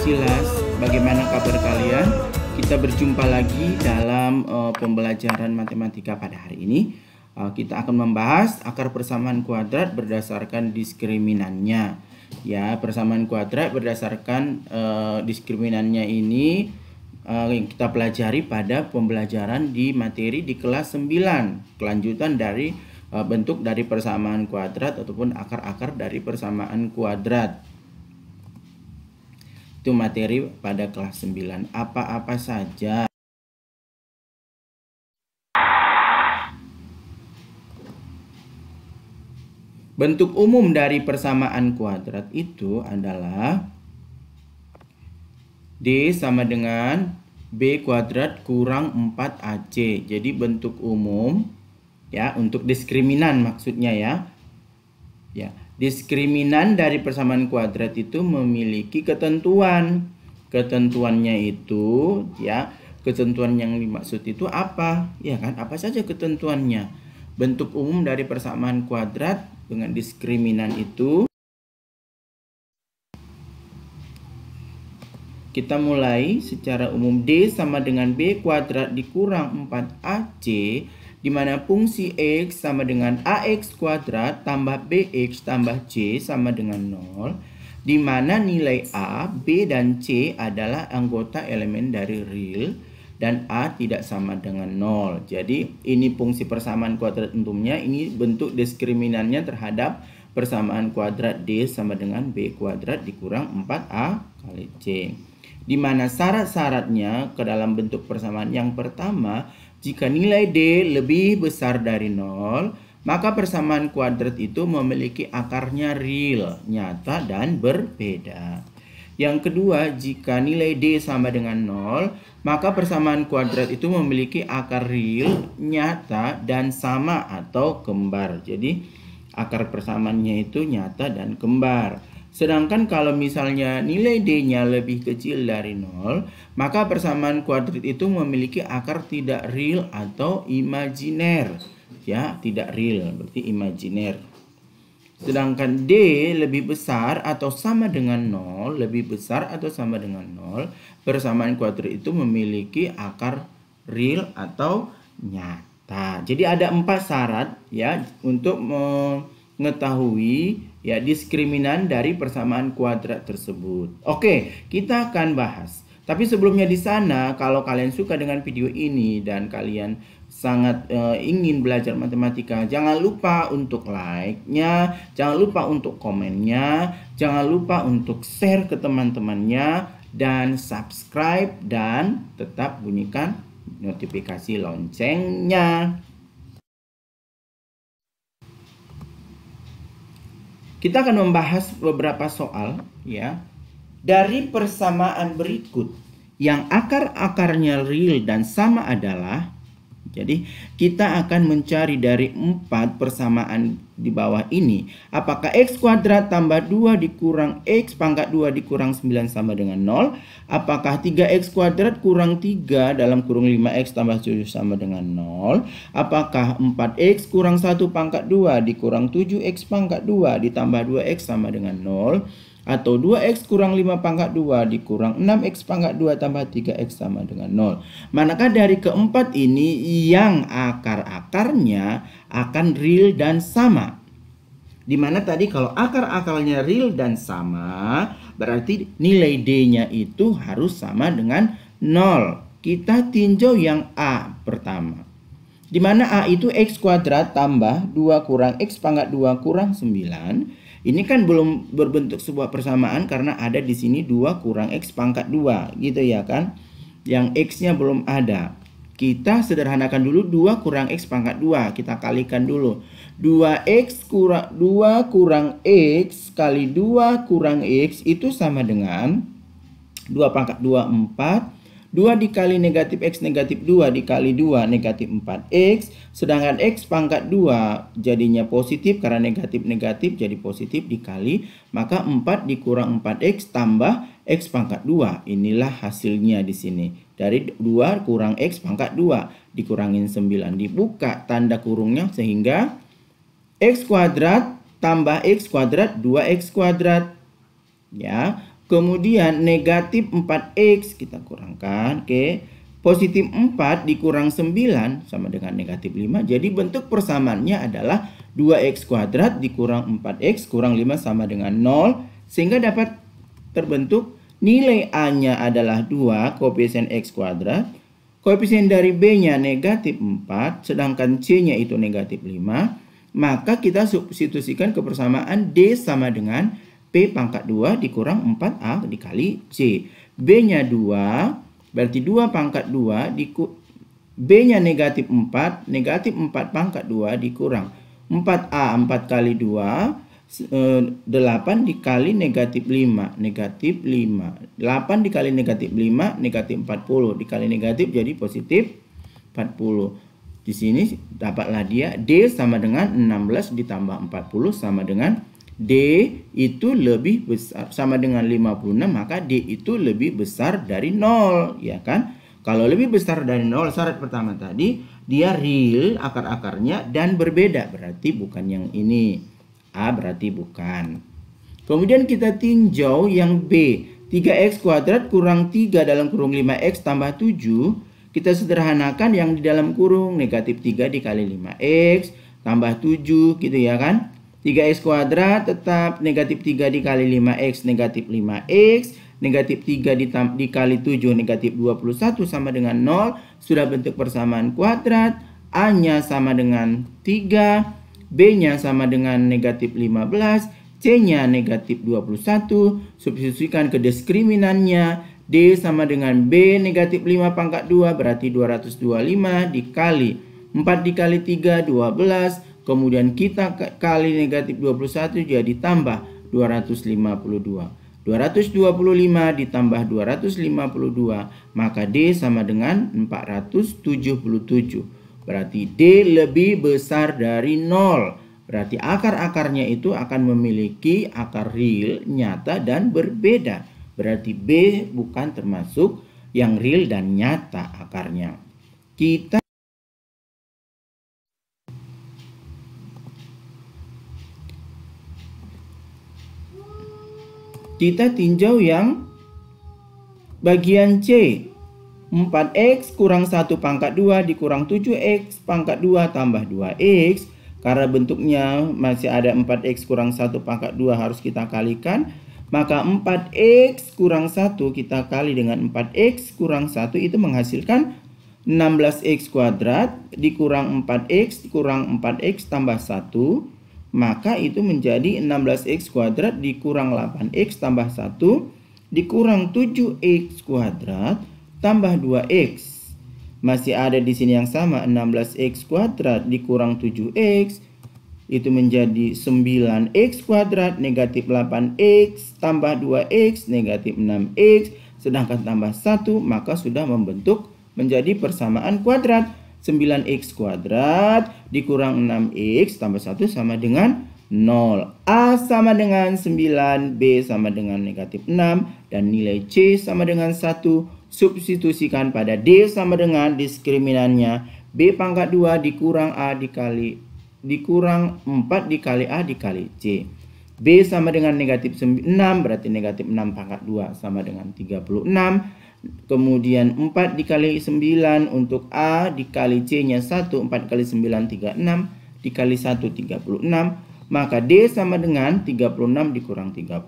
Silas, bagaimana kabar kalian? Kita berjumpa lagi dalam pembelajaran matematika pada hari ini. Kita akan membahas akar persamaan kuadrat berdasarkan diskriminannya. Ya, persamaan kuadrat berdasarkan diskriminannya ini yang kita pelajari pada pembelajaran di materi di kelas 9, kelanjutan dari bentuk dari persamaan kuadrat ataupun akar-akar dari persamaan kuadrat. Itu materi pada kelas 9. Apa-apa saja. Bentuk umum dari persamaan kuadrat itu adalah D sama dengan B kuadrat kurang 4AC. Jadi bentuk umum ya untuk diskriminan maksudnya ya. Ya. Diskriminan dari persamaan kuadrat itu memiliki ketentuan. Ketentuannya itu ya, ketentuan yang dimaksud itu apa? Ya kan, apa saja ketentuannya? Bentuk umum dari persamaan kuadrat dengan diskriminan itu kita mulai secara umum. D sama dengan B kuadrat dikurang 4AC, di mana fungsi X sama dengan AX kuadrat tambah BX tambah C sama dengan 0, di mana nilai A, B, dan C adalah anggota elemen dari real dan A tidak sama dengan 0. Jadi ini fungsi persamaan kuadrat umumnya, ini bentuk diskriminannya terhadap persamaan kuadrat D sama dengan B kuadrat dikurang 4A kali C. Di mana syarat-syaratnya ke dalam bentuk persamaan yang pertama, jika nilai D lebih besar dari 0, maka persamaan kuadrat itu memiliki akarnya real, nyata, dan berbeda. Yang kedua, jika nilai D sama dengan 0, maka persamaan kuadrat itu memiliki akar real, nyata, dan sama atau kembar. Jadi, akar persamaannya itu nyata dan kembar. Sedangkan kalau misalnya nilai D-nya lebih kecil dari 0, maka persamaan kuadrat itu memiliki akar tidak real atau imajiner. Ya, tidak real, berarti imajiner. Sedangkan D lebih besar atau sama dengan 0, lebih besar atau sama dengan 0, persamaan kuadrat itu memiliki akar real atau nyata. Jadi ada 4 syarat ya untuk mengetahui ya diskriminan dari persamaan kuadrat tersebut. Oke, kita akan bahas. Tapi sebelumnya di sana, kalau kalian suka dengan video ini dan kalian sangat ingin belajar matematika, jangan lupa untuk like-nya, jangan lupa untuk komennya, jangan lupa untuk share ke teman-temannya, dan subscribe, dan tetap bunyikan notifikasi loncengnya. Kita akan membahas beberapa soal ya dari persamaan berikut yang akar-akarnya real dan sama adalah, jadi kita akan mencari dari 4 persamaan di bawah ini. Apakah X kuadrat tambah 2 dikurang X pangkat 2 dikurang 9 sama dengan 0? Apakah 3X kuadrat kurang 3 dalam kurung 5X tambah 7 sama dengan 0? Apakah 4X kurang 1 pangkat 2 dikurang 7X pangkat 2 ditambah 2X sama dengan 0? Atau 2X kurang 5 pangkat 2 dikurang 6X pangkat 2 tambah 3X sama dengan 0. Manakah dari keempat ini yang akar-akarnya akan real dan sama? Dimana tadi kalau akar-akarnya real dan sama, berarti nilai D-nya itu harus sama dengan 0. Kita tinjau yang A pertama. Dimana A itu X kuadrat tambah 2 kurang X pangkat 2 kurang 9. Ini kan belum berbentuk sebuah persamaan karena ada di sini 2 kurang X pangkat 2 gitu ya kan. Yang X-nya belum ada. Kita sederhanakan dulu 2 kurang X pangkat 2. Kita kalikan dulu. 2 kurang X kali 2 kurang X itu sama dengan 2 pangkat 2 4. 2 dikali negatif X negatif 2 dikali 2 negatif 4X. Sedangkan X pangkat 2 jadinya positif karena negatif-negatif jadi positif dikali. Maka 4 dikurang 4X tambah X pangkat 2. Inilah hasilnya di sini. Dari 2 kurang X pangkat 2 dikurangin 9. Dibuka tanda kurungnya sehingga X kuadrat tambah X kuadrat 2X kuadrat. Ya. Kemudian negatif 4x kita kurangkan. Oke. Positif 4 dikurang 9 sama dengan negatif 5. Jadi bentuk persamaannya adalah 2x kuadrat dikurang 4x kurang 5 sama dengan 0. Sehingga dapat terbentuk nilai A-nya adalah 2, koefisien x kuadrat. Koefisien dari B-nya negatif 4, sedangkan C-nya itu negatif 5. Maka kita substitusikan kebersamaan D sama dengan P pangkat 2 dikurang 4A dikali C. B-nya 2. Berarti 2 pangkat 2 B-nya negatif 4. Negatif 4 pangkat 2 dikurang 4A 4 kali 2. 8 dikali negatif 5. Negatif 5. 8 dikali negatif 5. Negatif 40. Dikali negatif jadi positif 40. Di sini dapatlah dia D sama dengan 16 ditambah 40 sama dengan D itu lebih besar sama dengan 56, maka D itu lebih besar dari 0, ya kan? Kalau lebih besar dari 0, syarat pertama tadi dia real akar-akarnya dan berbeda, berarti bukan yang ini. A berarti bukan. Kemudian kita tinjau yang B. 3x kuadrat kurang 3 dalam kurung 5x tambah 7. Kita sederhanakan yang di dalam kurung negatif 3 dikali 5x tambah 7 gitu ya kan? 3x kuadrat tetap negatif 3 dikali 5x negatif 5x. Negatif 3 dikali 7 negatif 21 sama dengan 0. Sudah bentuk persamaan kuadrat. A-nya sama dengan 3. B-nya sama dengan negatif 15. C-nya negatif 21. Substitusikan ke diskriminannya. D sama dengan B negatif 5 pangkat 2 berarti 225 dikali 4 dikali 3 12. Kemudian kita kali negatif 21 jadi tambah 252. 225 ditambah 252 maka D sama dengan 477. Berarti D lebih besar dari 0. Berarti akar-akarnya itu akan memiliki akar real, nyata, dan berbeda. Berarti B bukan termasuk yang real dan nyata akarnya. Kita tinjau yang bagian C. 4x kurang 1 pangkat 2 dikurang 7x pangkat 2 tambah 2x. Karena bentuknya masih ada 4x kurang 1 pangkat 2 harus kita kalikan. Maka 4x kurang 1 kita kali dengan 4x kurang 1 itu menghasilkan 16x kuadrat dikurang 4x kurang 4x tambah 1. Maka itu menjadi 16x kuadrat dikurang 8x tambah 1 dikurang 7x kuadrat tambah 2x. Masih ada di sini yang sama, 16x kuadrat dikurang 7x itu menjadi 9x kuadrat negatif 8x tambah 2x negatif 6x, sedangkan tambah 1 maka sudah membentuk menjadi persamaan kuadrat. 9x kuadrat dikurang 6x tambah 1 sama dengan 0. A sama dengan 9, B sama dengan negatif 6, dan nilai C sama dengan 1. Substitusikan pada D sama dengan diskriminannya B pangkat 2 dikurang A dikurang 4 dikali A dikali C. B sama dengan negatif 6, berarti negatif 6 pangkat 2 sama dengan 36. Kemudian 4 dikali 9 untuk A dikali C-nya 1. 4 kali 9 36 dikali 1 36. Maka D sama dengan 36 dikurang 36.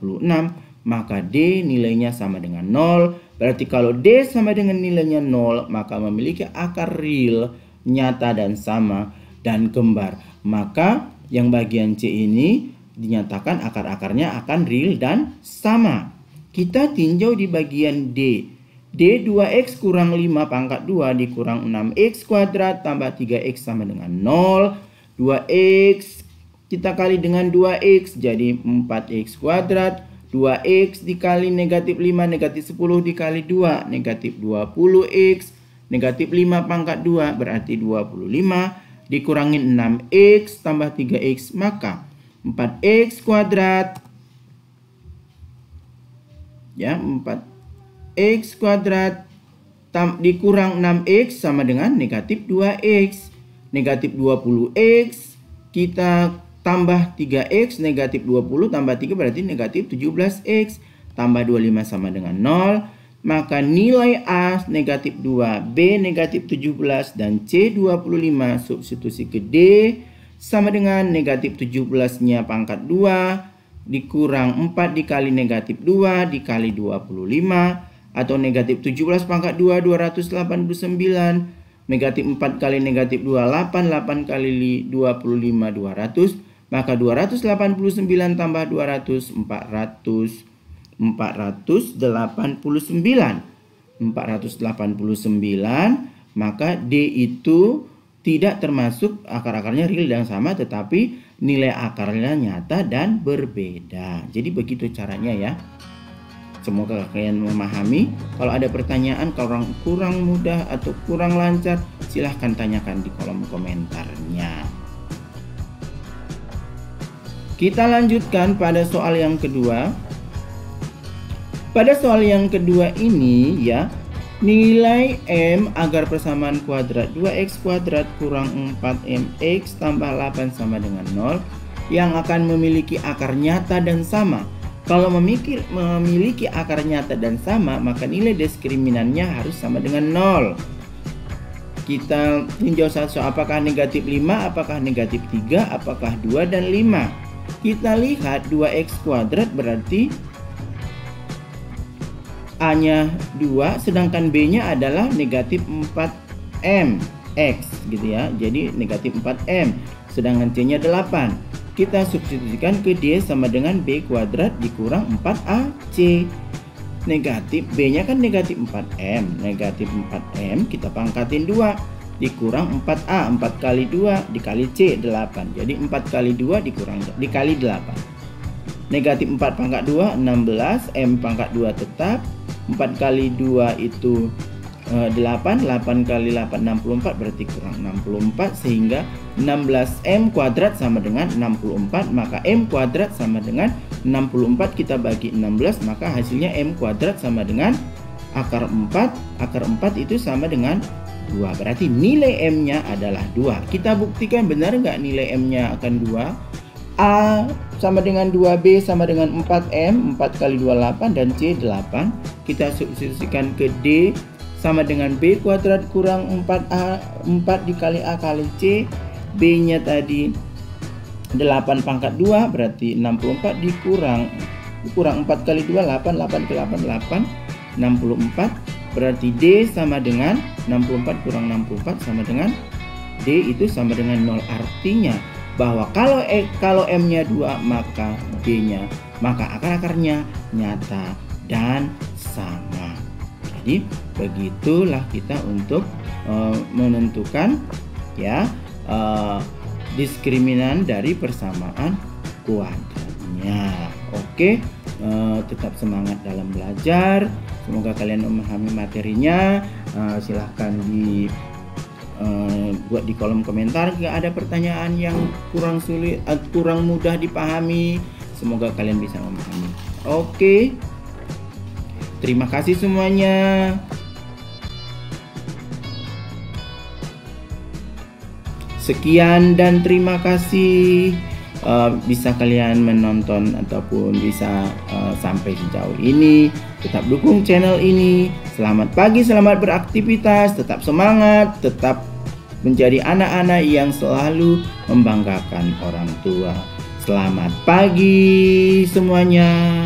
Maka D nilainya sama dengan 0. Berarti kalau D sama dengan nilainya 0 maka memiliki akar real, nyata, dan sama dan kembar. Maka yang bagian C ini dinyatakan akar-akarnya akan real dan sama. Kita tinjau di bagian D. D 2x kurang 5 pangkat 2 dikurang 6x kuadrat tambah 3x sama dengan 0. 2x kita kali dengan 2x jadi 4x kuadrat. 2x dikali negatif 5 negatif 10 dikali 2 negatif 20x. Negatif 5 pangkat 2 berarti 25. Dikurangin 6x tambah 3x maka 4x kuadrat. Ya 4x kuadrat dikurang 6x sama dengan negatif 2x. Negatif 20x kita tambah 3x, negatif 20 tambah 3 berarti negatif 17x. tambah 25 sama dengan 0. Maka nilai A negatif 2, B negatif 17, dan C 25 substitusi ke D sama dengan negatif 17-nya pangkat 2 dikurang 4 dikali negatif 2 dikali 25, atau negatif 17 pangkat 2 289, negatif 4 kali negatif 2 8, 8 kali 25 200, maka 289 tambah 200 489, maka D itu tidak termasuk akar-akarnya real dan sama, tetapi nilai akarnya nyata dan berbeda. Jadi begitu caranya ya. Semoga kalian memahami. Kalau ada pertanyaan, kalau kurang mudah atau kurang lancar, silahkan tanyakan di kolom komentarnya. Kita lanjutkan pada soal yang kedua. Pada soal yang kedua ini ya, nilai M agar persamaan kuadrat 2x kuadrat kurang 4mx tambah 8 sama dengan 0 yang akan memiliki akar nyata dan sama. Kalau memiliki akar nyata dan sama, maka nilai diskriminannya harus sama dengan 0. Kita tinjau satu, apakah negatif 5, apakah negatif 3, apakah 2 dan 5. Kita lihat 2x kuadrat berarti A-nya 2, sedangkan B-nya adalah negatif 4mx gitu ya. Jadi negatif 4m, sedangkan C-nya 8. Kita substitusikan ke D sama dengan B kuadrat dikurang 4AC. Negatif B-nya kan negatif 4m. Negatif 4m kita pangkatin 2 dikurang 4A. 4 kali 2 dikali C 8. Jadi 4 kali 2 dikali 8. Negatif 4 pangkat 2 16. M pangkat 2 tetap. 4 kali 2 itu 8, 8 kali 8 64, berarti kurang 64, sehingga 16m kuadrat sama dengan 64, maka m kuadrat sama dengan 64, kita bagi 16, maka hasilnya m kuadrat sama dengan akar 4, akar 4 itu sama dengan 2, berarti nilai m-nya adalah 2. Kita buktikan benar nggak nilai m-nya akan 2? A sama dengan 2B sama dengan 4M, 4 kali 2 8, dan C 8. Kita substitusikan ke D sama dengan B kuadrat kurang 4A, 4 dikali A kali C. B nya tadi 8 pangkat 2 berarti 64 dikurang 4 kali 2 8, 8 ke 8 8, 64, berarti D sama dengan 64 kurang 64 sama dengan D itu sama dengan 0. Artinya bahwa kalau M-nya 2 maka D-nya, maka akar-akarnya nyata dan sama. Jadi begitulah kita untuk menentukan ya diskriminan dari persamaan kuadratnya. Oke, tetap semangat dalam belajar. Semoga kalian memahami materinya. Silahkan buat di kolom komentar jika ada pertanyaan yang kurang sulit, kurang mudah dipahami. Semoga kalian bisa memahami. Oke, terima kasih semuanya. Sekian dan terima kasih. Bisa kalian menonton ataupun bisa sampai sejauh ini. Tetap dukung channel ini. Selamat pagi, selamat beraktivitas, tetap semangat, tetap menjadi anak-anak yang selalu membanggakan orang tua. Selamat pagi semuanya.